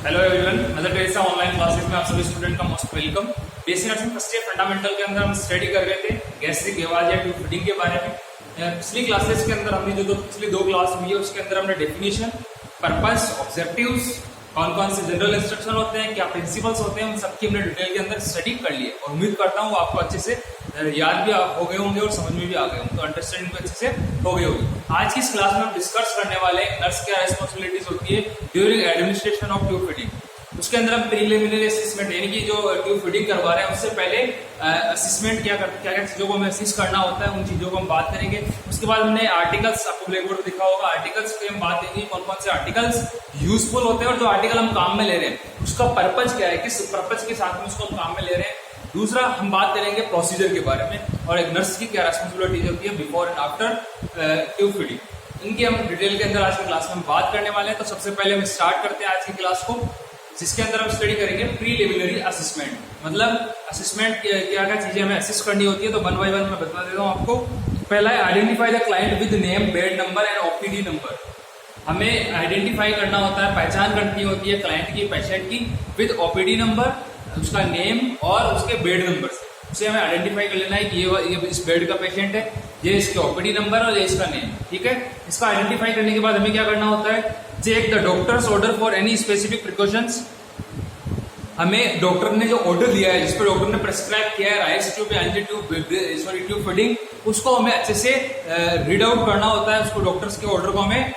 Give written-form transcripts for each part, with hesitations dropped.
Hello everyone, mother Teresa online classes में आप सभी स्टूडेंट का most welcome. Basic nursing first year fundamental के अंदर हम स्टडी कर रहे थे गैस्ट्रिक एवाजिया ट्यूब फीडिंग के बारे में। पिछली क्लासेस के अंदर हमने जो पिछली दो क्लास हुई है उसके अंदर हमने डेफिनेशन, पर्पस, ऑब्जेक्टिव्स, कौन कौन से जनरल इंस्ट्रक्शन होते हैं, क्या प्रिंसिपल्स होते हैं, उन सबकी हमने डिटेल के अंदर स्टडी कर लिए और उम्मीद करता हूँ आपको अच्छे से याद भी हो गए होंगे और समझ में भी आ गए होंगे, तो अंडरस्टैंडिंग भी अच्छे से हो गई होगी। आज की इस क्लास में हम डिस्कस करने वाले हैं नर्स क्या रिस्पॉन्सिबिलिटीज होती है during administration of tube feeding. उसके अंदर हम प्रीलिमिनरी असेसमेंट यानी कि जो ट्यूब फीडिंग करवा रहे हैं उससे पहले असेसमेंट क्या चीजों को हमें असिस्ट करना होता है, उन चीजों को हम बात करेंगे। उसके बाद हमने आर्टिकल्स, आपको ब्लैक बोर्ड दिखा होगा, आर्टिकल्स की हम बात करेंगे, कौन कौन से आर्टिकल्स यूजफुल होते हैं और जो आर्टिकल हम काम में ले रहे हैं उसका पर्पज क्या है, किस पर्पज के साथ में उसको हम काम में ले रहे हैं। दूसरा हम बात करेंगे प्रोसीजर के बारे में और एक नर्स की क्या रिस्पॉन्सिबिलिटी होती है before and after tube feeding. इनकी हम डिटेल के अंदर आज की क्लास में हम बात करने वाले हैं। तो सबसे पहले हम स्टार्ट करते हैं आज की क्लास को, जिसके अंदर हम स्टडी करेंगे प्रीलिमिनरी असेसमेंट। मतलब असेसमेंट क्या क्या चीजें हमें असिस्ट करनी होती है, तो वन बाय वन मैं बता देता हूँ आपको। पहला है identify the client with name, bed number and OPD number. हमें आइडेंटिफाई करना होता है, पहचान करनी होती है क्लाइंट की, पेशेंट की, विद ओपीडी नंबर, उसका नेम और उसके बेड नंबर से उसे हमें आइडेंटिफाई कर लेना है कि ये इस बेड का पेशेंट है, ये इसके ओपीडी नंबर और ये इसका नेम। ठीक है, इसका आइडेंटिफाई करने के बाद हमें क्या करना होता है, check the doctors order for any specific precautions. हमें डॉक्टर ने जो ऑर्डर दिया है, जिस पर डॉक्टर ने प्रेस्क्राइब किया है राइस ट्यूब या ट्यूब फीडिंग, उसको हमें अच्छे से रीड आउट करना होता है। उसको डॉक्टर्स के ऑर्डर को हमें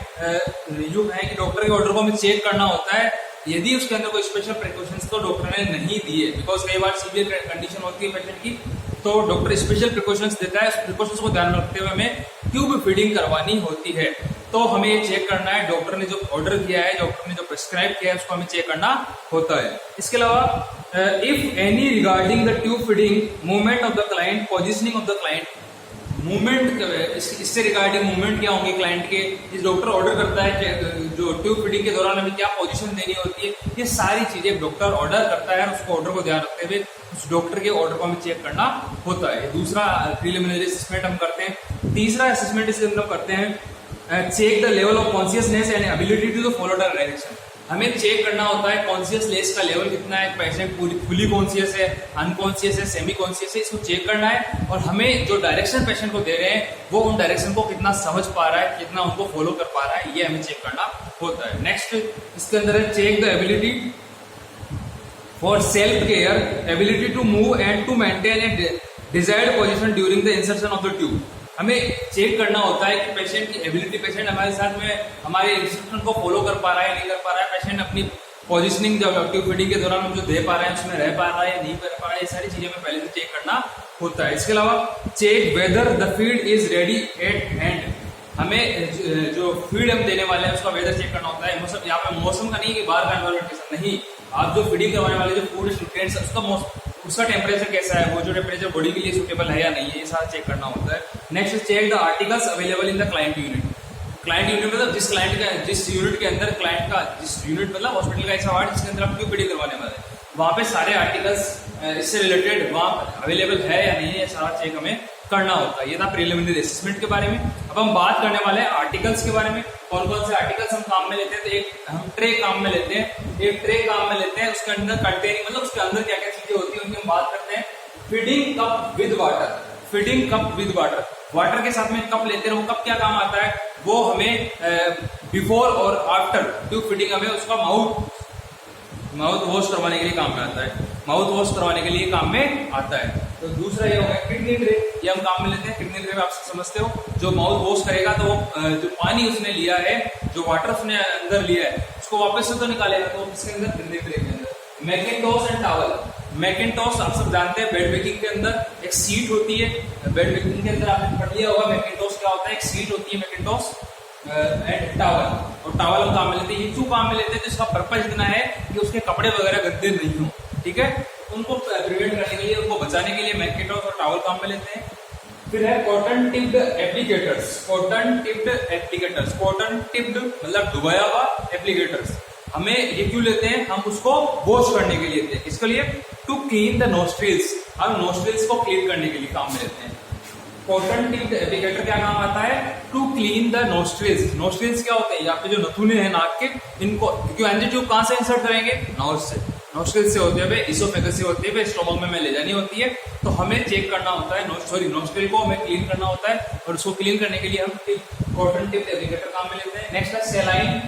यूं है कि डॉक्टर के ऑर्डर को हमें चेक करना होता है। यदि उसके अंदर कोई स्पेशल प्रिकॉशंस तो डॉक्टर ने नहीं दिए, बिकॉज कई बार सीवियर कंडीशन होती है पेशेंट की, तो डॉक्टर स्पेशल प्रिकॉशंस देता है। उस प्रिकॉशंस को ध्यान में रखते हुए हमें ट्यूब फीडिंग करवानी होती है। तो हमें ये चेक करना है, डॉक्टर ने जो ऑर्डर किया है, डॉक्टर ने जो प्रेस्क्राइब किया है, उसको हमें चेक करना होता है। इसके अलावा if any regarding the tube feeding, movement of the client, positioning of the client, movement, इससे रिगार्डिंग मूवमेंट क्या होंगे क्लाइंट के, इस डॉक्टर ऑर्डर करता है जो ट्यूब फीडिंग के दौरान हमें क्या पोजीशन देनी होती है, ये सारी चीजें डॉक्टर ऑर्डर करता है। उसको ऑर्डर को ध्यान रखते हुए उस डॉक्टर के ऑर्डर को हमें चेक करना होता है। दूसरा प्रीलिमिनरी असेसमेंट हम करते हैं। तीसरा असेसमेंट इसके अंदर करते हैं check the level of consciousness and ability to follow the direction. हमें चेक करना होता है कॉन्शियसनेस का लेवल कितना है, पेशेंट फुली कॉन्शियस है, अनकॉन्शियस है, सेमी कॉन्शियस है, इसको चेक करना है। और हमें जो डायरेक्शन पेशेंट को दे रहे हैं वो उन डायरेक्शन को कितना समझ पा रहा है, कितना उनको फॉलो कर पा रहा है, ये हमें चेक करना होता है। नेक्स्ट इसके अंदर है check the ability for self care, ability to move and to maintain a desired position during the insertion of the tube. हमें चेक करना होता है कि पेशेंट की एबिलिटी, पेशेंट हमारे साथ में हमारे इंस्ट्रक्शन को फॉलो कर पा रहा है, नहीं कर पा रहा है, पेशेंट अपनी पोजीशनिंग जो ट्यूब फीडिंग के दौरान हम जो दे पा रहे हैं उसमें रह पा रहा है, नहीं कर पा रहा है, ये सारी चीजें हमें पहले से चेक करना होता है। इसके अलावा check whether the feed is ready at hand. हमें जो फीड हम देने वाले हैं उसका वेदर चेक करना होता है। मौसम, यहाँ पे मौसम का नहीं कि बाहर का एनवायरमेंट नहीं, आप जो फीडिंग करवाने वाले जो फूड न्यूट्रिएंट्स उसका टेम्परेचर कैसा है, वो जो टेम्परेचर बॉडी के लिए सूटेबल है या नहीं है, ये सारा चेक करना होता है। Next check the articles available in the client unit. Client unit मतलब जिस यूनिट के अंदर क्लाइंट का, जिस यूनिट मतलब हॉस्पिटल का ऐसा वार्ड जिसके अंदर आप ट्यूब फीडिंग करवाने वाले हैं, वहां पे सारे आर्टिकल्स इससे रिलेटेड वहां अवेलेबल है या नहीं है, सारा चेक हमें करना होता है। ये था प्रीलिमिनरी असेसमेंट के बारे में। अब हम बात करने वाले हैं आर्टिकल्स के बारे में, कौन कौन से आर्टिकल्स हम काम में लेते हैं। तो एक हम ट्रे काम में लेते हैं, एक ट्रे काम में लेते हैं, उसके अंदर कंटेनिंग मतलब उसके अंदर क्या क्या चीजें होती है उनकी हम बात करते हैं। Feeding cup with water, feeding cup with water, water के साथ में कप लेते हैं। वो कप क्या काम आता है, वो हमें बिफोर और आफ्टर ट्यूब फीडिंग हमें उसका माउथ वॉश करवाने के लिए काम में आता है, माउथ वॉश करवाने के लिए काम में आता है। तो दूसरा ये होगा किडनी ट्रे, ये हम काम में लेते हैं। किडनी ट्रे में आप समझते हो, जो माउथ वॉश करेगा तो वो जो पानी उसने लिया है, जो वाटर उसने अंदर लिया है, उसको वापस से तो निकालेगा, तो इसके अंदर किडनी ट्रे के अंदर। मैकिंटॉश एंड टॉवल, मैकिंटॉश आप सब जानते हैं, बेड मेकिंग के अंदर एक सीट होती है। बेड मेकिंग के अंदर आपने पढ़ लिया होगा मैकिंटॉश क्या होता है, एक सीट होती है मैकिंटॉश एंड टॉवल। और टॉवल हम काम में लेते हैं, ये क्यों काम में लेते हैं, तो इसका पर्पज इतना है कि उसके कपड़े वगैरह गंदे नहीं हो, ठीक है, उनको प्रिवेंट करने के लिए, उनको बचाने के लिए मैकिंटॉश और टॉवल काम में लेते हैं। फिर है cotton tipped applicators, cotton tipped applicators, cotton tipped मतलब डुबाया हुआ एप्लीकेटर्स। हमें ये क्यों लेते हैं, हम उसको वॉश करने के लिए लेते हैं। इसके लिए टू क्लीन द नोस्ट्रिल्स, हम नोस्ट्रिल्स को क्लीन करने के लिए काम में लेते हैं। कॉटन टिप्ड एप्लीकेटर क्या काम आता है, to clean the nostrils. Nostrils क्या होते हैं, यहाँ पे जो नथुने हैं नाक के, इनको, क्योंकि एनजी ट्यूब कहाँ से इंसर्ट करेंगे, नोज से, नोस्ट्रिल से होते हुए इसोफेगस से होते हुए स्टोमक में ले जानी होती है। तो हमें चेक करना होता है, नोस्ट्रिल को हमें क्लीन करना होता है, और उसको क्लीन करने के लिए हम कॉटन टिप एप्लीकेटर काम में लेते हैं। नेक्स्ट है सेलाइन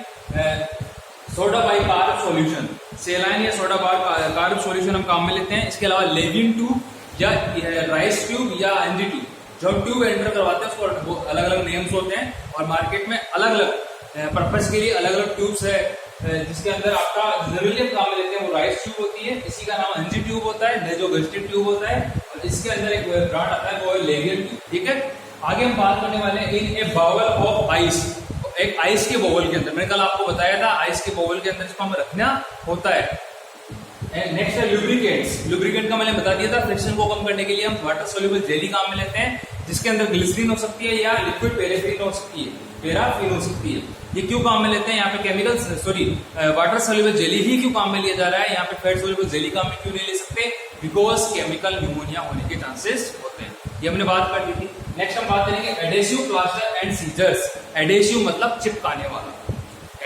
सोडा बाइकार्ब सॉल्यूशन, सेलाइन या सोडा बाइकार्ब सॉल्यूशन हम काम में लेते हैं। इसके अलावा लेविन ट्यूब या राइस ट्यूब या एनजी ट्यूब, जो ट्यूब एंटर करवाते हैं उसको अलग अलग नेम्स होते हैं, और मार्केट में अलग अलग पर्पस के लिए अलग अलग ट्यूब्स है, जिसके अंदर आपका जनरली हम काम में लेते हैं वो राइस ट्यूब होती है, इसी का नाम एनजी ट्यूब होता है, नेजोगेस्ट्रिक ट्यूब होता है, और इसके अंदर एक ब्रांड आता है वो है लेवियन ट्यूब। ठीक है, आगे हम बात करने वाले हैं इन ए बाउल ऑफ आइस, एक आइस के बाउल के अंदर, मैंने कल आपको बताया था आइस के बाउल के अंदर इसको हमें रखना होता है। नेक्स्ट है लुब्रिकेंट्स, लुब्रिकेंट का मैंने बता दिया था, फ्रिक्शन को कम करने के लिए हम वाटर सोल्यूबल जेली काम में लेते हैं, जिसके अंदर ग्लिसरीन हो सकती है या लिक्विड पैराफिन हो सकती है, पैराफिन हो सकती है। ये क्यों काम में लेते हैं, यहाँ पे केमिकल्स वाटर सोल्यूबल जेली ही क्यों काम में लिया जा रहा है, यहाँ पे फैट सोल्यूबल जेली काम में क्यों नहीं ले सकते, बिकॉज केमिकल न्यूमोनिया होने के चांसेस होते हैं, ये हमने बात कर ली थी। नेक्स्ट हम बात करेंगे adhesive plaster and scissors. Adhesive मतलब चिपकाने वाला,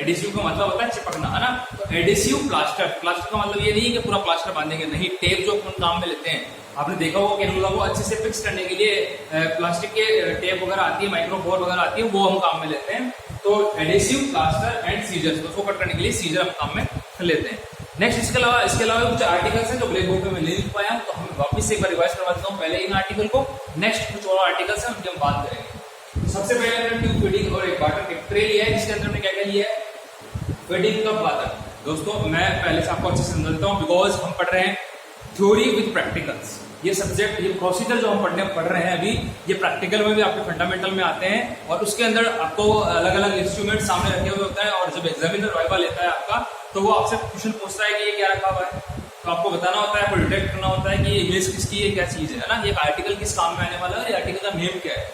एडेसिव का मतलब होता है चिपकना, है ना। तो एडेसिव प्लास्टर, प्लास्टर का मतलब ये नहीं है कि पूरा प्लास्टर बांधेंगे, नहीं, टेप जो अपन काम में लेते हैं, आपने देखा होगा कैनुला को अच्छे से फिक्स करने के लिए प्लास्टिक के टेप वगैरह आती है, माइक्रोफोर वगैरह आती है, वो हम काम में लेते हैं। तो एडेसिव प्लास्टर एंड सीजर्स, उसको कट करने के लिए सीजर हम काम में लेते हैं। नेक्स्ट इसके अलावा कुछ आर्टिकल्स हैं जो ब्लैक बोर्ड पे मैं नहीं लिख पाया, तो हम वापस से एक बार रिवाइज करवा देता हूँ पहले इन आर्टिकल को, नेक्स्ट कुछ और आर्टिकल्स हैं उनकी हम बात करेंगे। तो सबसे पहले हमने ट्यूब फीडिंग और एक वाटर टिप ट्रे लिया है, जिसके अंदर हमने क्या क्या लिया है, फीडिंग कप वाटर। दोस्तों मैं पहले से आपको अच्छे से समझाता हूँ, बिकॉज हम पढ़ रहे हैं थ्योरी विद प्रैक्टिकल्स, ये सब्जेक्ट, ये प्रोसीजर जो हम पढ़ रहे हैं अभी, ये प्रैक्टिकल में भी आपके फंडामेंटल में आते हैं, और उसके अंदर आपको अलग अलग इंस्ट्रूमेंट सामने रखे हुए होता है, और जब एग्जामिनर वाइवा लेता है आपका, तो वो आपसे क्वेश्चन पूछता है कि ये क्या रखा हुआ है, तो आपको बताना होता है, आपको डिटेक्ट करना होता है कि ये इमेज किसकी है, क्या चीज है ना, ये आर्टिकल किस काम में आने वाला है, ये आर्टिकल का नेम क्या है,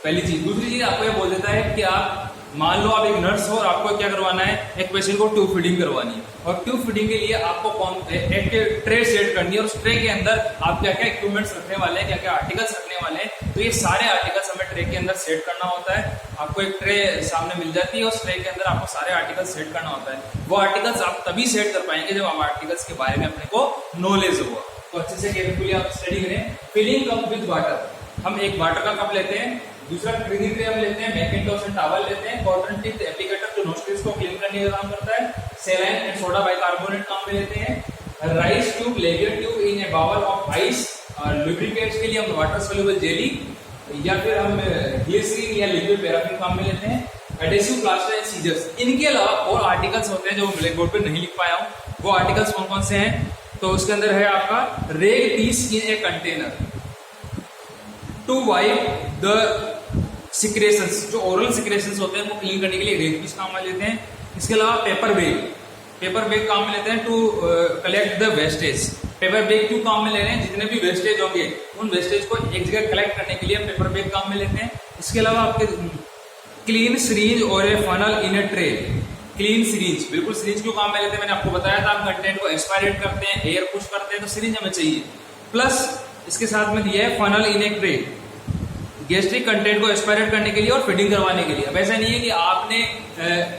पहली चीज। दूसरी चीज आपको ये बोल देता है कि आप मान लो आप एक नर्स हो और आपको क्या करवाना है, एक पेशेंट को ट्यूब फीडिंग करवानी है, और ट्यूब फीडिंग के लिए आपको एक ट्रे सेट करनी है, और उस ट्रे के अंदर आप क्या क्या इक्विपमेंट्स रखने वाले हैं, क्या क्या आर्टिकल्स रखने वाले हैं, तो ये सारे आर्टिकल्स हमें ट्रे के अंदर सेट करना होता है। आपको एक ट्रे सामने मिल जाती है, उस ट्रे के अंदर आपको सारे आर्टिकल्स सेट करना होता है। वो आर्टिकल्स आप तभी सेट कर पाएंगे जब आप आर्टिकल्स के बारे में अपने को नॉलेज होगा, तो अच्छे से केयरफुली आप स्टडी करें। फिलिंग कप विद वाटर, हम एक वाटर का कप लेते हैं, दूसरा क्लीनिंग ट्रे हम लेते हैं, मैकिंटॉश एंड टॉवल लेते हैं, कॉटन टिप एप्लीकेटर जो नोस्ट्रिल्स को क्लीन करने का काम करता है, सेलाइन एंड सोडा बाइकार्बोनेट काम में लेते हैं, Ryle's tube, Levin tube in a bowl of ice, और लुब्रिकेट्स के लिए हम वाटर सोल्यूबल जेली या फिर हम ग्लिसरीन या लिक्विड पैराफिन काम में लेते हैं, एडेसिव प्लास्टर एंड सीजर्स। इनके अलावा और आर्टिकल्स होते हैं जो ब्लैक बोर्ड पे नहीं लिख पाया हूँ, वो आर्टिकल्स कौन कौन से हैं, तो उसके अंदर है आपका rag piece in a container to wipe the secretions, जो ओरल सिक्रेशंस होते हैं वो क्लीन करने के लिए रेग पीस काम में लेते हैं। इसके अलावा पेपर बैग काम में लेते हैं to collect the wastage. Paper bag क्यों काम में ले रहे हैं, जितने भी वेस्टेज होंगे उन वेस्टेज को एक जगह कलेक्ट करने के लिए पेपर बैग काम में लेते हैं। इसके अलावा आपके क्लीन सीरीज और a funnel in a tray, clean syringe, बिल्कुल सीरीज क्यों काम में लेते हैं, मैंने आपको बताया था, आप कंटेंट को एक्सपायरेट करते हैं, एयर पुश करते हैं, तो सीरीज हमें चाहिए। प्लस इसके साथ में दिया है funnel in a tray, gastric content को एक्सपायरेट करने के लिए और फीडिंग करवाने के लिए। अब ऐसा नहीं है कि आपने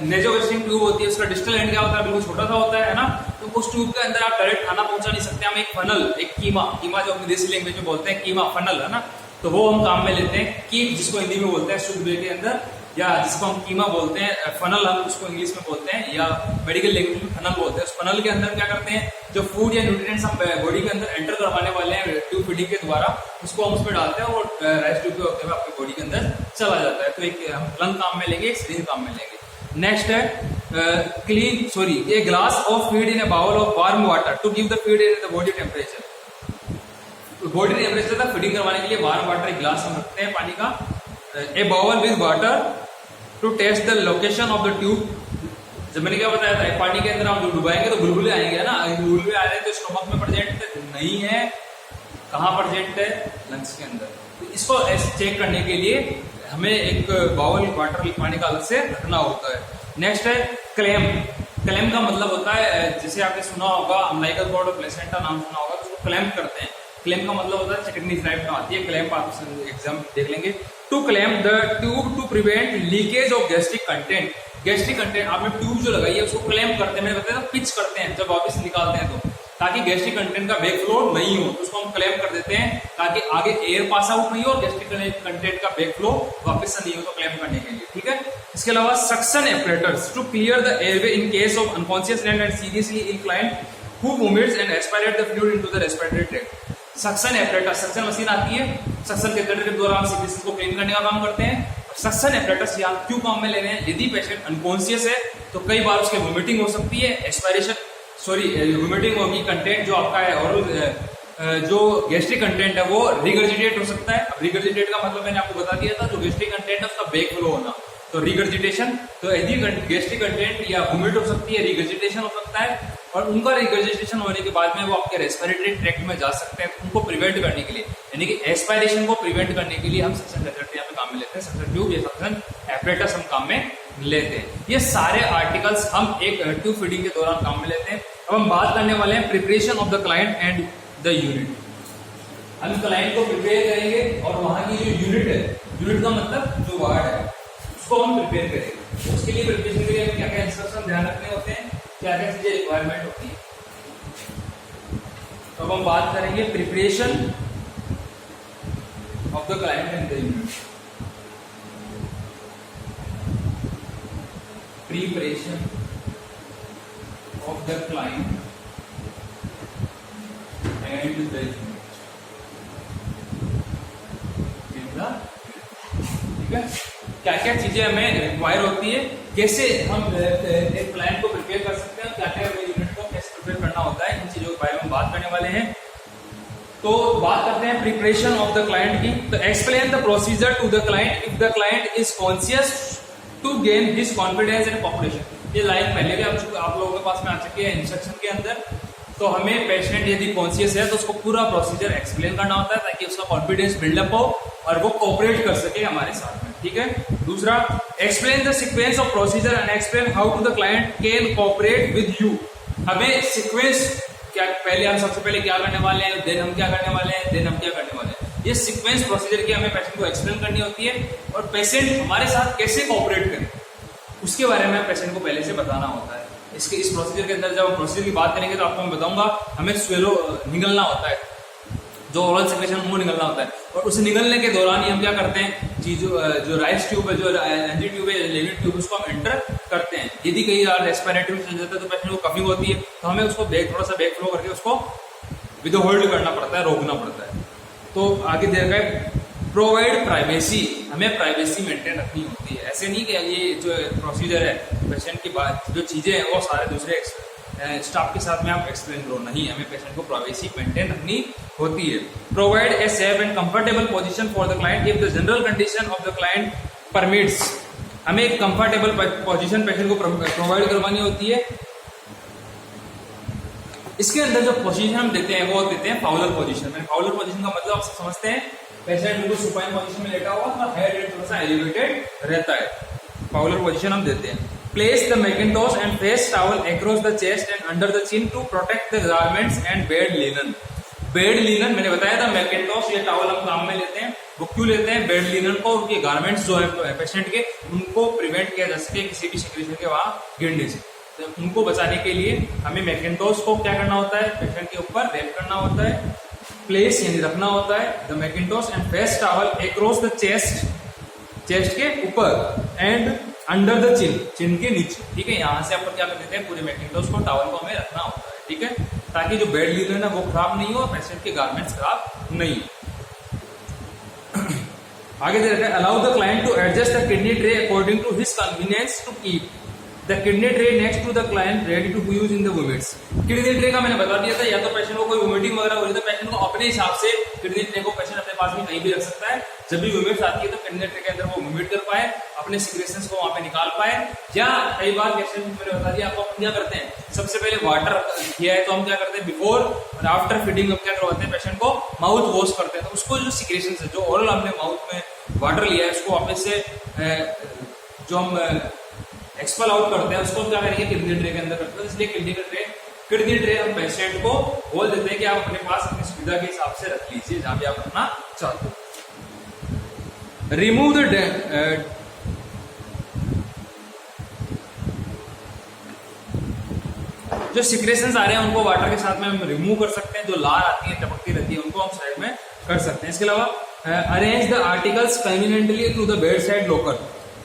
नेजोगेस्ट्रिक ट्यूब होती है, उसका डिस्टल एंड क्या होता है, बिल्कुल छोटा सा होता है ना, तो उस ट्यूब के अंदर आप डायरेक्ट खाना पहुंचा नहीं सकते। हम एक फनल, एक कीमा जो अपनी देसी लैंग्वेज में बोलते हैं कीमा, फनल है ना, तो वो हम काम में लेते हैं। कीप जिसको हिंदी में बोलते हैं शुद्ध वे के अंदर, या जिसको हम कीमा बोलते हैं, फनल हम उसको इंग्लिश में बोलते हैं, या मेडिकल लैंग्वेज में फनल बोलते हैं। उस फनल के अंदर क्या करते हैं, जो फूड या न्यूट्रिएंट्स हम बॉडी के अंदर एंटर करवाने वाले हैं ट्यूब फीडिंग के द्वारा, उसको हम उसमें डालते हैं और राइस ट्यूब पे होते हुए आपके बॉडी के अंदर चला जाता है। तो एक हम लंग काम में लेंगे, एक सीरीज काम में लेंगे। नेक्स्ट है a glass of feed in a bowl of warm water to give the feed in the body temperature. Body temperature तक फीडिंग करवाने के लिए वार्म वाटर एक ग्लास हम रखते हैं पानी का। A bowl with water to test the location of the tube. जब मैंने क्या बताया था, पानी के अंदर हम डुबाएंगे तो बुलबुले आएंगे ना, बुलबुले आ रहे हैं तो स्टोमक में प्रेजेंट नहीं है, कहाँ प्रेजेंट है, लंग्स के अंदर। तो इसको चेक करने के लिए हमें एक बाउल वाटर पानी का अलग से रखना होता है। नेक्स्ट है क्लैम का मतलब होता है, जैसे आपने सुना होगा अम्बिलिकल कॉर्ड और प्लेसेंटा नाम सुना होगा, तो उसको क्लैम्प करते हैं। क्लैम्प का मतलब होता है चटनी टाइप का आती है, क्लैम्प आप एग्जाम देख लेंगे। To clamp the tube to prevent leakage of gastric content. Gastric content आपने ट्यूब जो लगाई है उसको क्लैम्प करते हैं, मैंने बताया था पिच करते हैं जब वापस निकालते हैं तो, ताकि गैस्ट्रिक कंटेंट का बैक फ्लो नहीं हो, तो उसको हम क्लैम्प कर देते हैं ताकि आगे एयर पास आउट नहीं हो और गैस्ट्रिक कंटेंट का बैक फ्लो वापस से नहीं हो, तो क्लैम्प करने के लिए, ठीक है। इसके अलावा suction apparatus to clear the airway in case of unconscious and seriously inclined who vomits and aspirate the fluid into the respiratory tract. Suction apparatus, suction machine आती है, सक्शन कैथेटर के द्वारा हम सीक्रेशन को क्लीन करने का काम करते हैं। सक्शन एपरेटस यहाँ क्यों काम में ले रहे हैं, यदि पेशेंट अनकॉन्शियस है तो कई बार उसके वोमिटिंग हो सकती है, एस्पायरेशन वोमिटिंग होगी, कंटेंट जो आपका है और जो गैस्ट्रिक कंटेंट है वो रिगर्जिटेट हो सकता है। अब रिगर्जिटेट का मतलब मैंने आपको बता दिया था, जो गैस्ट्रिक कंटेंट है उसका बैक फ्लो होना, तो रिगर्जिटेशन, तो यदि गैस्ट्रिक कंटेंट या वोमिट हो सकती है, रिगर्जिटेशन हो सकता है, और उनका रिगर्जिटेशन होने के बाद में वो आपके रेस्पिरेटरी ट्रैक्ट में जा सकते हैं, तो उनको प्रिवेंट करने के लिए, यानी कि एस्पायरेशन को प्रिवेंट करने के लिए हम सक्शन कैथेटर यहाँ पे काम में लेते हैं, सक्शन ट्यूब या सक्शन एपरेटस हम काम में लेते हैं। ये सारे आर्टिकल्स हम एक ट्यूब फीडिंग के दौरान काम में लेते हैं। अब हम बात करने वाले हैं preparation of the client and the unit. हम क्लाइंट को प्रिपेयर करेंगे और वहां की जो यूनिट है, यूनिट का मतलब जो वार्ड है, उसको हम प्रिपेयर करेंगे। उसके लिए प्रिपरेशन के लिए हमें क्या क्या इंस्ट्रक्शन ध्यान रखने होते हैं, क्या क्या चीजें रिक्वायरमेंट होती है। तो अब हम बात करेंगे preparation of the client and the unit. Preparation of the client and the unit, ठीक है। क्या क्या चीजें हमें रिक्वायर होती है, कैसे हम एक क्लाइंट को प्रिपेयर कर सकते हैं, क्या क्या यूनिट को कैसे प्रिपेयर करना होता है, इन चीजों के बारे में हम बात करने वाले हैं। तो बात करते हैं प्रिपरेशन ऑफ द क्लाइंट की। तो explain the procedure to the client if the client is conscious to gain his confidence and cooperation. ये लाइन पहले भी आप लोगों के पास में आ चुकी है इंस्ट्रक्शन के अंदर। तो हमें पेशेंट यदि कॉन्शियस है तो उसको पूरा प्रोसीजर एक्सप्लेन करना होता है ताकि उसका कॉन्फिडेंस बिल्डअप हो और वो कोऑपरेट कर सके हमारे साथ में, ठीक है। दूसरा, explain the sequence of procedure and explain how to the client can cooperate with you. हमें सीक्वेंस क्या, पहले हम सबसे पहले क्या करने वाले हैं, देन हम क्या करने वाले हैं, देन हम क्या करने वाले हैं, ये सीक्वेंस प्रोसीजर की हमें पेशेंट को एक्सप्लेन करनी होती है। और पेशेंट हमारे साथ कैसे कोऑपरेट करे उसके बारे में पेशेंट को पहले से बताना होता है। इस प्रोसीजर के अंदर जब हम प्रोसीजर की बात करेंगे तो आपको मैं बताऊंगा, हमें स्वेलो निगलना होता है, जो ओरल सेक्रेशन वो निकलना होता है, और उसे निकलने के दौरान ही हम क्या करते हैं, जो राइस ट्यूब है, जो एनजी ट्यूब है, लेविन ट्यूब, उसको हम एंटर करते हैं। यदि कहीं रेस्पिरेटरी में चल जाता है तो पेशेंट को कमिंग होती है, तो हमें उसको थोड़ा सा बैक फ्लो करके उसको विद होल्ड करना पड़ता है, रोकना पड़ता है। तो आगे दे रखा है प्रोवाइड प्राइवेसी, हमें प्राइवेसी मेंटेन रखनी होती है। ऐसे नहीं कि ये जो प्रोसीजर है, पेशेंट की बात जो चीजें हैं वो सारे दूसरे स्टाफ के साथ में आप एक्सप्लेन करो, नहीं, हमें पेशेंट को प्राइवेसी मेंटेन रखनी होती है। Provide a safe and comfortable position for the client if the general condition of the client permits. हमें एक कंफर्टेबल पोजीशन पेशेंट को प्रोवाइड करवानी होती है। इसके अंदर जो पोजीशन हम देते हैं वो देते हैं फाउलर पोजीशन। फाउलर पोजीशन का मतलब आप समझते हैं, पेशेंट बिल्कुल सुपाइन पोजीशन में लेटा हुआ और हेड थोड़ा सा एलिवेटेड रहता है, फाउलर पोजीशन हम देते हैं। Place the Macintosh and face towel across the chest and under the chin to protect the garments and bed linen. Bed linen मैंने बताया था, मैकिंटॉश ये टॉवल हम काम में लेते हैं। वो क्यों लेते हैं? बेड लिनन को, उनके गारमेंट्स जो है पेशेंट के, उनको प्रिवेंट किया जा सके किसी भी सिक्रेशन के वहां गिरने से। तो उनको बचाने के लिए हमें मैकिंटॉश को क्या करना होता है, पेशेंट के ऊपर रैप करना होता है, प्लेस यानी रखना होता है the mackintosh and face towel across the chest, chest के ऊपर, and under the chin, chin के नीचे, ठीक है। यहाँ से अपन क्या कर देते हैं, पूरे मैकिंटॉश को, टॉवल को हमें रखना होता है, ठीक है, ताकि जो बेड लिनन है वो खराब नहीं हो, पेशेंट के गारमेंट्स खराब नहीं। आगे दे रखा है allow the client to adjust the kidney tray according to his convenience to keep the kidney tray next to the client ready to be use in the vomits. Kidney tray का मैंने बता दिया था, या तो पेशेंट को कोई vomiting वगैरह हो रही है तो पेशेंट को अपने हिसाब से किडनी ट्रे को पेशेंट अपने पास में कहीं भी रख सकता है। जब भी वोमिट्स आती है तो किडनी ट्रे के अंदर वो वोमिट कर पाए, अपने सिक्रेशंस को वहां पे निकाल पाए। या कई बार पेशेंट, मैंने बता दिया आपको, क्या करते हैं, सबसे पहले वाटर किया है तो हम क्या करते हैं, बिफोर और आफ्टर फीडिंग हम क्या करवाते हैं, पेशेंट को माउथ वॉश करते हैं। तो उसको जो सिक्रेशन है, जो ओरल हमने माउथ में वाटर लिया है, उसको वापस से जो हम एक्सपेल आउट करते हैं, उसको क्या करेंगे, किडनी ट्रे के अंदर करते हैं। इसलिए किडनी ट्रे हम पेशेंट को बोल देते हैं कि आप अपने पास अपनी सुविधा के हिसाब से रख लीजिए जहां भी आप रखना चाहते हो। रिमूव द जो सिक्रेशंस आ रहे हैं उनको वाटर के साथ में हम रिमूव कर सकते हैं, जो लार आती है टपकती रहती है उनको हम साइड में कर सकते हैं। इसके अलावा arrange the articles conveniently to the bed side locker.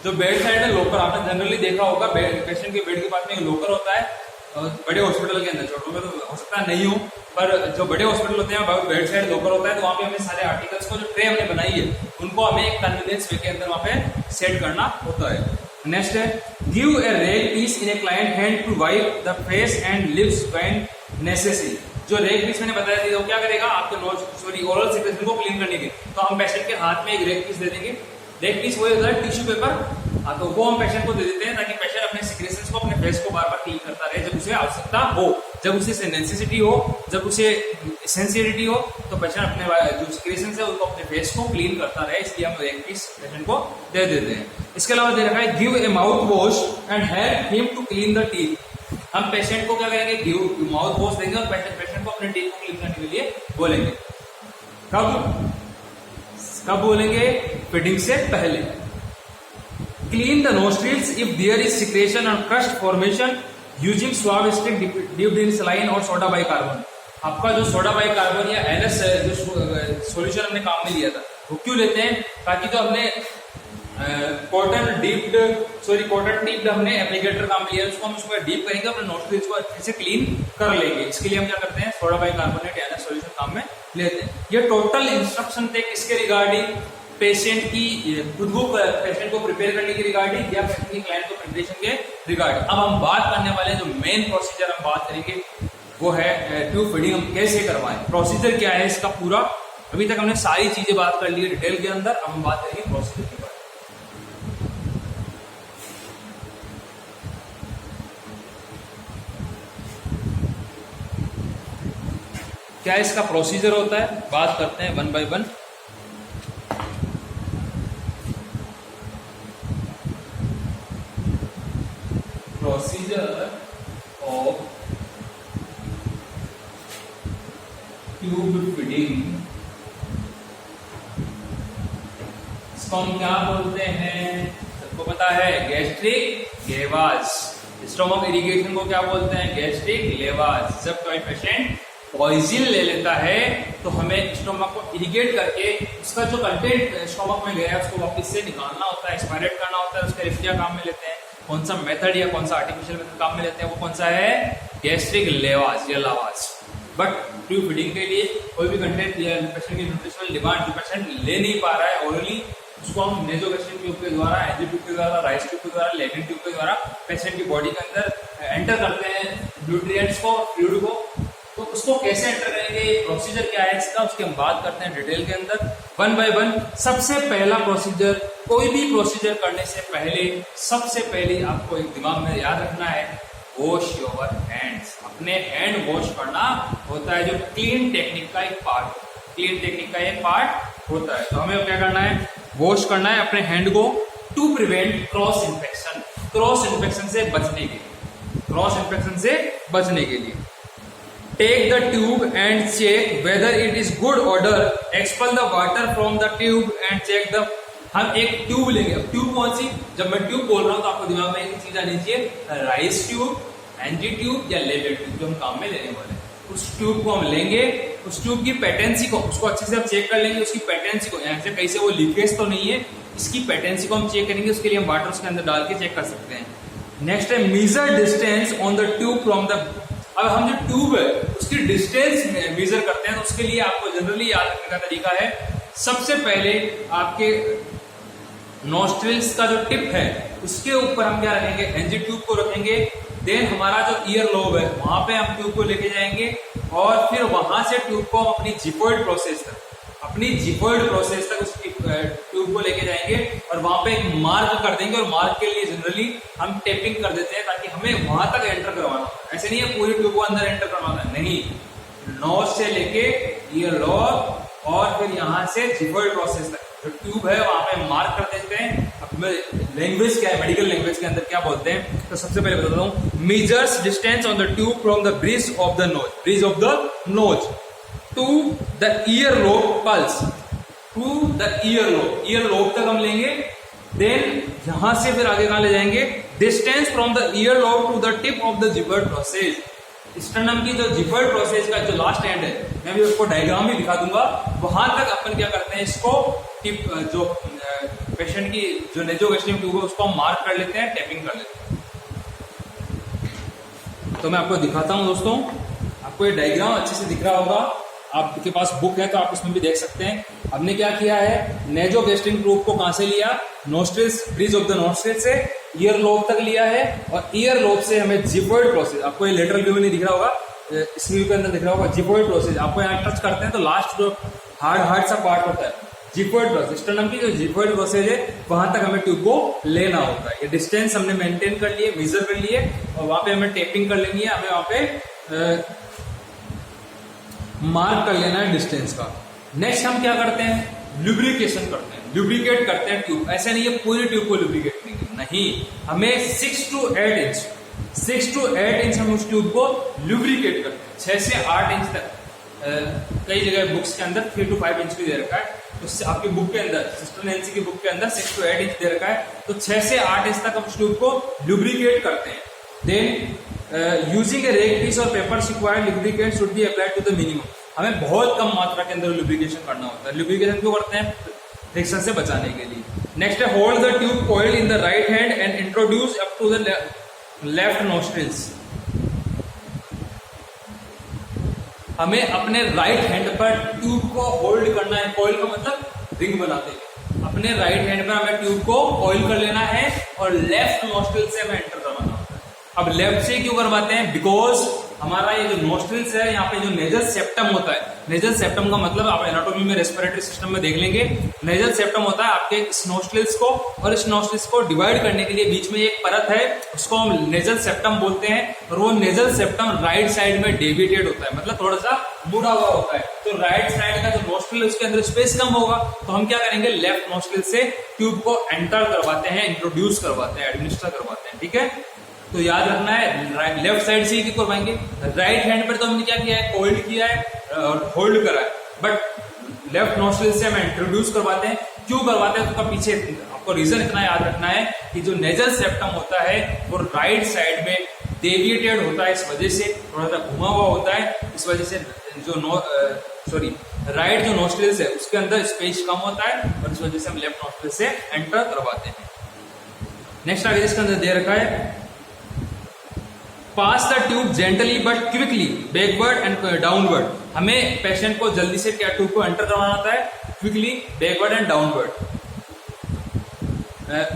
जो बेड साइड है लोकर आपने जनरली देखा होगा, पेशेंट के बेड के पास में एक लोकर होता है बड़े हॉस्पिटल के अंदर, छोटों में तो हो सकता है नहीं हो, पर जो बड़े हॉस्पिटल होते हैं बेड साइड लोकर होता है, तो वहाँ पे हमें सारे आर्टिकल्स को जो ट्रे हमने बनाई है उनको हमें एक कन्वीनियंस वे के अंदर वहाँ पे सेट करना होता है। नेक्स्ट है give a rag piece in a client hand to wipe the face and lips when necessary. जो रेग पीस मैंने बताया था वो क्या करेगा, आपके नोज ओरल सिक्रेशन को क्लीन करने के, तो हम पेशेंट के हाथ में एक रेग पीस दे देंगे। रेग पीस वही होता है टिश्यू पेपर, हाँ, तो वो हम पेशेंट को दे देते हैं ताकि पेशेंट अपने सिक्रेशंस को अपने फेस को बार बार क्लीन करता रहे जब उसे आवश्यकता हो, जब उसे नेसेसिटी हो, जब उसे सेंसिटिविटी हो, तो पेशेंट अपने जो सिक्रेशंस है उनको अपने फेस को क्लीन करता रहे, इसलिए हम एक पीस पेशेंट को दे देते हैं। इसके अलावा दे रखा है give a mouth wash and help him to clean the teeth. हम पेशेंट को क्या करेंगे, गिव माउथ वॉश देंगे और पेशेंट को अपने टीथ को क्लीन करने के लिए बोलेंगे। कब बोलेंगे, फीडिंग से पहले। Clean the nostrils if there is secretion or crust formation using swab stick dipped in saline और सोडा बाइकार्बोन। आपका जो सोडा बाइकार्बोन या NS जो सॉल्यूशन हमने काम में लिया था वो क्यों लेते हैं, ताकि जो हमने कॉटन डीप्ड हमने एप्लीकेटर काम में लिया है उसको हम उसमें डीप करेंगे, अपने नोस्ट्रिल्स को अच्छे से क्लीन कर लेंगे। इसके लिए हम क्या करते हैं, सोडा बाइकार्बोनेट या NS सॉल्यूशन काम में लेते हैं। ये टोटल इंस्ट्रक्शन थे किसके रिगार्डिंग, पेशेंट की खुद को पेशेंट को प्रिपेयर करने की रिगार्डिंग या पेशेंट की क्लाइंट को प्रिपरेशन के रिगार्डिंग। अब हम बात करने वाले जो मेन प्रोसीजर हम बात करेंगे वो है ट्यूब फीडिंग हम कैसे करवाएं। प्रोसीजर क्या है इसका पूरा, अभी तक हमने सारी चीजें बात कर ली है डिटेल के अंदर, अब हम बात करेंगे प्रोसीजर के बारे में। क्या इसका प्रोसीजर होता है, बात करते हैं one by one. Procedure of tube feeding, इसको हम क्या बोलते हैं, सबको पता है, गैस्ट्रिक लेवाज। स्टोमक इरिगेशन को क्या बोलते हैं, गैस्ट्रिक लेवाज। जब कोई पेशेंट पॉइजन ले लेता है तो हमें स्टोमक को इरिगेट करके उसका जो कंटेंट स्टोमक में गया है उसको वापस से निकालना होता है, एक्सपायरेट करना होता है। उसका रिफ्टिया काम में लेते हैं। कौन सा मेथड या कौन सा आर्टिफिशियल मेथड काम में लेते हैं, वो कौन सा है, गैस्ट्रिक लेवाज या लावाज। बट ट्यूब फीडिंग के लिए कोई भी कंटेंट या पेशेंट की न्यूट्रिशनल डिमांड जो पेशेंट ले नहीं पा रहा है ओरली, उसको हम नेसोगैस्ट्रिक ट्यूब के द्वारा, एंजी ट्यूब के द्वारा, राइस ट्यूब के द्वारा, लेमिन ट्यूब के द्वारा पेशेंट की बॉडी के अंदर एंटर करते हैं न्यूट्रिएंट्स को, फ्लूइड को। तो उसको कैसे एंटर करेंगे, प्रोसीजर क्या है इसका, उसकी हम बात करते हैं डिटेल के अंदर वन बाय वन। सबसे पहला प्रोसीजर, कोई भी प्रोसीजर करने से पहले सबसे पहले आपको एक दिमाग में याद रखना है, वॉश योर हैंड्स। अपने हैंड वॉश करना होता है, जो क्लीन टेक्निक का एक पार्ट, क्लीन टेक्निक का एक पार्ट होता है। तो हमें क्या करना है, वॉश करना है अपने हैंड को to prevent cross infection, cross infection से बचने के लिए, क्रॉस इन्फेक्शन से बचने के लिए। Take the tube and check whether it is good odor. Expel the water from the tube and check the। हम एक ट्यूब लेंगे। अब ट्यूब कौन सी, जब मैं ट्यूब बोल रहा हूँ तो आपको दिमाग में एक चीज आनी चाहिए, राइस ट्यूब, एंजी ट्यूब या लेजर ट्यूब, जो हम काम में लेने वाले हैं। उस ट्यूब को हम लेंगे, उस ट्यूब की पेटेंसी को, उसको अच्छे से हम चेक कर लेंगे, उसकी पेटेंसी को, यहाँ से कहीं से वो लीकेज तो नहीं है, इसकी पेटेंसी को हम चेक करेंगे। उसके लिए हम वाटर उसके अंदर डाल के चेक कर सकते हैं। नेक्स्ट है major distance on the tube from the. अब हम जो ट्यूब है उसकी डिस्टेंस मेजर करते हैं, तो उसके लिए आपको जनरली याद रखने का तरीका है, सबसे पहले आपके नोस्ट्रिल्स का जो टिप है उसके ऊपर हम क्या रखेंगे, एनजी ट्यूब को रखेंगे। देन हमारा जो ईयर लोब है वहां पे हम ट्यूब को लेके जाएंगे और फिर वहां से ट्यूब को हम अपनी जिफॉइड प्रोसेस तक, अपनी जिफॉइड प्रोसेस तक उस ट्यूब को लेके जाएंगे और वहां पे एक मार्क कर देंगे। और मार्क के लिए जनरली हम टेपिंग कर देते हैं ताकि हमें वहां तक एंटर करवाना। ऐसे नहीं है पूरी ट्यूब को अंदर एंटर करवाना, नहीं, नोज से लेके ईयर लॉब और फिर यहाँ से जिफॉइड प्रोसेस तक जो ट्यूब है वहां पे मार्क कर देते हैं। अब लैंग्वेज क्या है, मेडिकल लैंग्वेज के अंदर क्या बोलते हैं, तो सबसे पहले बताता हूँ, measures distance on the tube from the bridge of the nose, bridge of the nose to the ear lobe plus, to the ear lobe तक हम लेंगे। देन यहां से फिर आगे कहां ले जाएंगे, distance from the ear lobe to the tip of the xiphoid process, sternum की जो जिफर्ड प्रोसेस का जो लास्ट एंड है, मैं भी उसको डायग्राम भी दिखा दूंगा, वहां तक अपन क्या करते हैं, इसको टिप जो पेशेंट की जो नेजोगेस्ट्रिक ट्यूब है उसको हम मार्क कर लेते हैं, टैपिंग कर लेते हैं। तो मैं आपको दिखाता हूं दोस्तों, आपको ये डायग्राम अच्छे से दिख रहा होगा, आपके पास बुक है तो आप इसमें भी देख सकते हैं। हमने क्या किया है, नेजोगेस्ट्रिक ट्यूब को कहां से लिया, nostrils, bridge of the nostril से ईयर लोब तक लिया है, और ईयर लोब से हमें जिफर्ड प्रोसेस, आपको ये लेटरल व्यू नहीं दिख रहा होगा, इस व्यू के अंदर दिख रहा होगा जिफर्ड प्रोसेस, आपको यहाँ टच करते हैं तो लास्ट जो हार्ड सा पार्ट होता है जिफर्ड प्रोसेस, स्टर्नम की जो जिफर्ड प्रोसेस है वहां तक हमें ट्यूब को लेना होता है। ये डिस्टेंस हमने मेंटेन कर लिए, मेजर कर लिए, और वहां पे हमें टेपिंग कर लेनी है, हमें वहां पे मार्क कर लेना है डिस्टेंस का। नेक्स्ट हम क्या करते हैं, लुब्रिकेशन करते हैं, लुब्रिकेट करते हैं ट्यूब। ऐसे नहीं है पूरी ट्यूब को लुब्रिकेट नहीं, हमें 6 to 8 इंच हम उस ट्यूब को लुब्रिकेट करते हैं, 6 से 8 इंच तक। कई जगह बुक्स के अंदर 3 to 5 इंच भी दे रखा है, तो आपकी बुक के अंदर, सिस्टर नैंसी की बुक के अंदर 6 to 8 इंच दे रखा है, तो 6 से 8 इंच तक हम उस ट्यूब को लुब्रिकेट करते हैं। Then using a rack piece और paper required lubricant should be applied to the minimum. हमें बहुत कम मात्रा के अंदर लुब्रिकेशन करना होता है। लुब्रिकेशन क्यों करते हैं, फ्रिक्शन से बचाने के लिए। नेक्स्ट है hold the tube coiled in the right hand and introduce up to the left nostrils. हमें अपने राइट हैंड पर ट्यूब को होल्ड करना है, कॉइल का मतलब रिंग बनाते हैं, अपने राइट हैंड पर हमें ट्यूब को कॉइल कर लेना है और लेफ्ट नोस्ट्रिल से हमें एंटर करवाना होता है। अब लेफ्ट से क्यों करवाते हैं, बिकॉज हमारा ये जो नोस्ट्रिल्स है, यहाँ पे जो नेजल सेप्टम होता है, नेजल सेप्टम का मतलब आप एनाटोमी में रेस्पिरेटरी सिस्टम में देख लेंगे, नेजल सेप्टम होता है आपके इस नोस्ट्रिल्स को और इस नोस्ट्रिल्स को डिवाइड करने के लिए बीच में एक परत है, उसको हम नेजल सेप्टम बोलते हैं। और वो नेजल सेप्टम राइट साइड में डेविएटेड होता है, मतलब थोड़ा सा मुड़ा हुआ होता है, तो राइट साइड का जो नोस्ट्रिल है उसके अंदर स्पेस कम होगा, तो हम क्या करेंगे, लेफ्ट नोस्ट्रिल से ट्यूब को एंटर करवाते हैं, इंट्रोड्यूस करवाते हैं, एडमिनिस्टर करवाते हैं। ठीक है, तो याद रखना है लेफ्ट साइड से ही करवाएंगे। राइट हैंड पर तो हमने क्या किया है, होल्ड किया है और होल्ड करा है, बट लेफ्ट नोस्ट्रिल से हम इंट्रोड्यूस करवाते हैं। क्यों करवाते हैं, उसका पीछे आपको रीजन इतना याद रखना है कि जो नेजल सेप्टम होता है वो राइट साइड में डेविएटेड होता है, इस वजह से थोड़ा सा घुमा हुआ होता है, इस वजह से जो राइट जो नोस्ट्रिल्स है उसके अंदर स्पेस कम होता है, और इस वजह से हम लेफ्ट नोस्ट्रिल से एंटर करवाते हैं। नेक्स्ट आगे जिसके अंदर दे रखा है, pass the tube gently but quickly backward and downward. हमें पेशेंट को जल्दी से क्या ट्यूब को एंटर करवाना होता है, quickly backward and downward.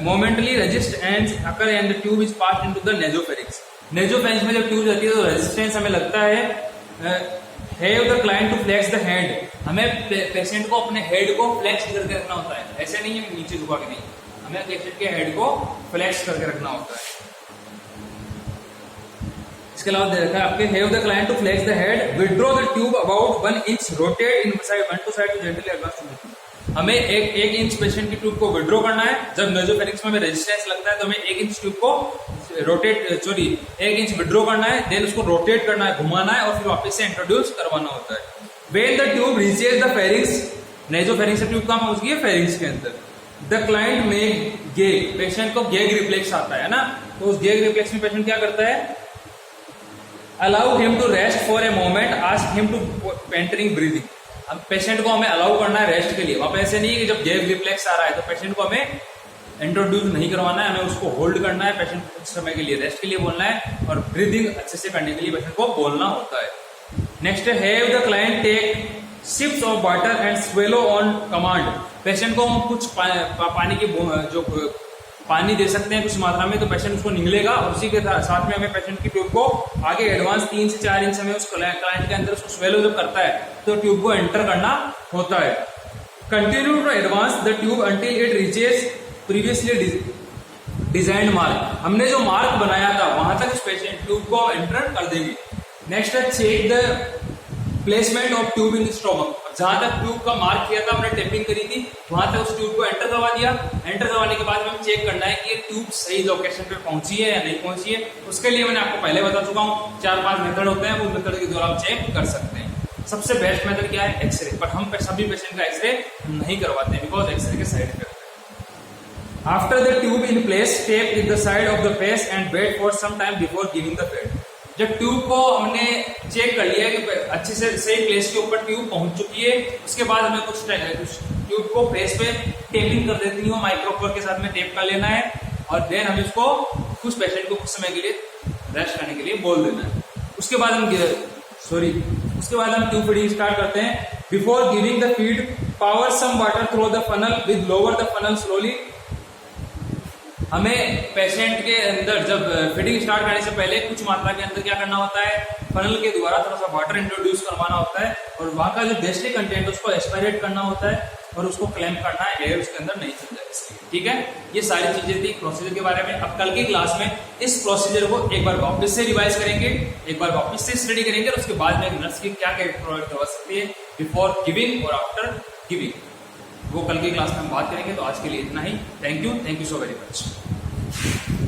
Momentarily resist and occur and the tube is passed into the nasopharynx. Nasopharynx में जब ट्यूब जाती है तो रेजिस्टेंस हमें लगता है। Have the client to flex the hand. हमें पेशेंट को अपने हेड को फ्लेक्स करके रखना होता है, ऐसे नहीं है नीचे झुका के नहीं, हमें पेशेंट के हेड को फ्लेक्स करके रखना होता है। इसके अलावा दे रखा है आपके, have the client to flex the head, withdraw the tube about 1 inch, rotate in side 1 to side to gently advance to. हमें एक इंच पेशेंट की ट्यूब को विथड्रॉ करना है। जब नेजोफेरिंक्स में रेजिस्टेंस लगता है तो हमें 1 इंच ट्यूब को 1 इंच विथड्रॉ करना है, देन उसको रोटेट करना है, घुमाना है, और फिर वापस से इंट्रोड्यूस करवाना होता है। When the tube reaches the pharynx, nasopharynx से ट्यूब कहाँ पहुंच गई है, फेरिंक्स के अंदर। द क्लाइंट में गेग, पेशेंट को गेग रिफ्लेक्स आता है ना, तो उस गेग रिफ्लेक्स में पेशेंट क्या करता है, allow him to rest for a moment, ask him to panting breathing. अब पेशेंट को हमें अलाउ करना है रेस्ट के लिए। वहां पे ऐसे नहीं है कि जब गेग रिफ्लेक्स आ रहा है तो पेशेंट को हमें इंट्रोड्यूस नहीं करवाना है, हमें उसको होल्ड करना है, पेशेंट कुछ समय के लिए रेस्ट के लिए बोलना है, और ब्रीदिंग अच्छे से करने के लिए पेशेंट को बोलना होता है। नेक्स्ट है, have the client take sips of water and swallow on command. Patient को हम कुछ पानी की जो पानी दे सकते हैं कुछ मात्रा में, तो पेशेंट उसको निगलेगा, और उसी के साथ में हमें पेशेंट की ट्यूब को आगे एडवांस 3 से 4 इंच हमें उस क्लाइंट के अंदर उसको स्वेलो जब करता है तो ट्यूब को एंटर करना होता है। Continue to advance the tube until it reaches previously designed mark. हमने जो मार्क बनाया था वहां तक इस पेशेंट ट्यूब को एंटर कर देंगे। नेक्स्ट है, check the placement of tube in stomach. जहां तक ट्यूब का मार्क किया था, हमने टेपिंग करी थी, वहां तक उस ट्यूब को एंटर करवा दिया। एंटर करवाने के बाद हमें चेक करना है कि ये ट्यूब सही लोकेशन पे पहुंची है या नहीं पहुंची है। उसके लिए मैंने आपको पहले बता चुका हूँ, 4-5 मेथड होते हैं, उस मेथड के द्वारा आप चेक कर सकते हैं। सबसे बेस्ट मेथड क्या है, एक्सरे, बट हम सभी पेशेंट का एक्सरे नहीं करवाते हैं बिकॉज एक्सरे के साइड इफेक्ट है। After the tube in place, tape with the side of the face and wait for some time before giving the feed. जब ट्यूब को हमने चेक कर लिया कि अच्छे से सही प्लेस के ऊपर ट्यूब पहुंच चुकी है, उसके बाद हमें कुछ ट्यूब को फेस पे टेपिंग कर देती हूँ, माइक्रोफोर के साथ में टेप कर लेना है और देन हम इसको कुछ पेशेंट को कुछ समय के लिए रेस्ट करने के लिए बोल देना है। उसके बाद हम ट्यूब फीडिंग स्टार्ट करते हैं। Before giving the feed, pour some water through the funnel with lower the funnel slowly. हमें पेशेंट के अंदर जब फीडिंग स्टार्ट करने से पहले कुछ मात्रा के अंदर क्या करना होता है, फनल के द्वारा थोड़ा सा वाटर इंट्रोड्यूस करवाना होता है और वहां का जो गैस्ट्रिक कंटेंट उसको एस्पायरेट करना होता है और उसको क्लैंप करना है, एयर उसके अंदर नहीं चल जाए इसलिए। ठीक है, ये सारी चीजें थी प्रोसीजर के बारे में। अब कल की क्लास में इस प्रोसीजर को एक बार वापस से रिवाइज करेंगे, एक बार वापस से स्टडी करेंगे और उसके बाद में नर्स की क्या क्या प्रोडक्ट हो सकती है बिफोर गिविंग और आफ्टर गिविंग, वो कल की क्लास में हम बात करेंगे। तो आज के लिए इतना ही। Thank you so very much.